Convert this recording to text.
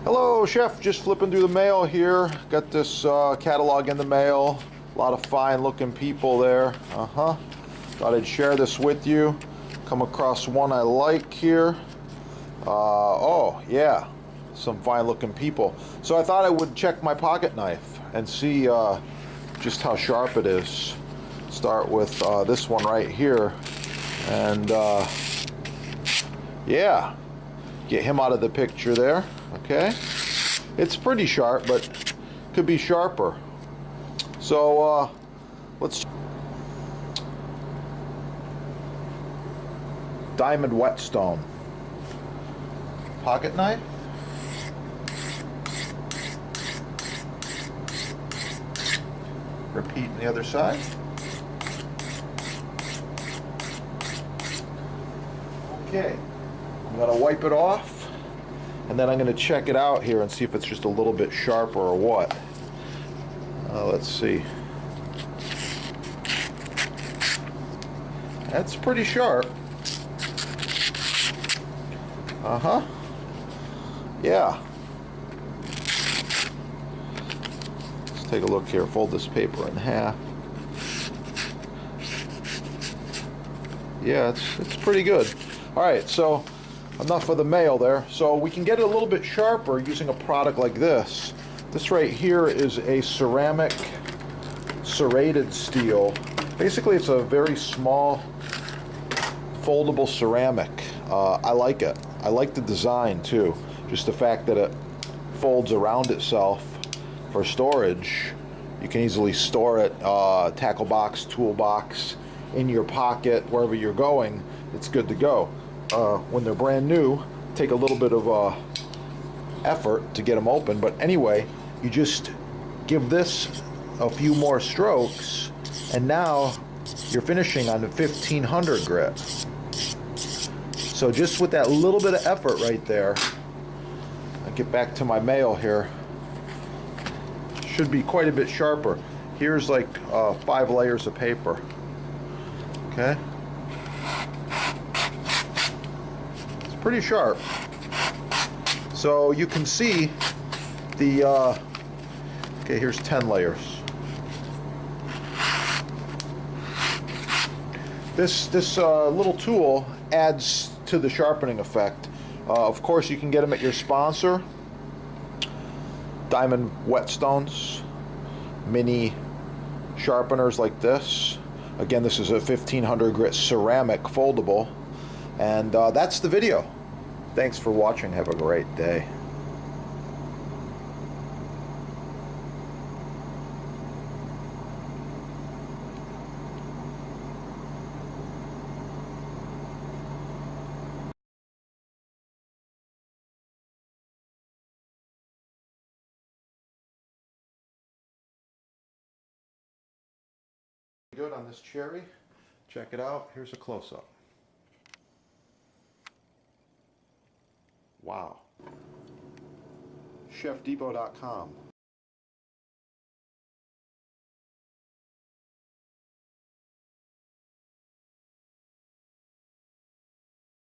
Hello, Chef. Just flipping through the mail here. Got this catalog in the mail. A lot of fine looking people there. Thought I'd share this with you. Come across one I like here. Oh, yeah. Some fine looking people. So I thought I would check my pocket knife and see just how sharp it is. Start with this one right here. And yeah, get him out of the picture there. Okay, it's pretty sharp, but could be sharper. So let's diamond whetstone pocket knife. Repeat on the other side. Okay, I'm going to wipe it off, and then I'm going to check it out here and see if it's just a little bit sharper or what. Let's see. That's pretty sharp. Yeah. Let's take a look here. Fold this paper in half. Yeah, it's pretty good. Alright, so enough of the mail there. So we can get it a little bit sharper using a product like this. This right here is a ceramic serrated steel. Basically, it's a very small foldable ceramic. I like it. I like the design too. Just the fact that it folds around itself for storage. You can easily store it, tackle box, toolbox, in your pocket, wherever you're going. It's good to go. When they're brand new, take a little bit of effort to get them open, but anyway, you just give this a few more strokes, and now you're finishing on the 1500 grit. So just with that little bit of effort right there, I'll get back to my mail here. Should be quite a bit sharper. Here's like 5 layers of paper. Okay. Pretty sharp. So you can see the okay, here's 10 layers. This little tool adds to the sharpening effect. Of course, you can get them at your sponsor, Diamond Whetstones, mini sharpeners like this. Again, this is a 1500 grit ceramic foldable. And that's the video. Thanks for watching. Have a great day. Good on this cherry. Check it out. Here's a close-up. Wow. ChefDepot.com.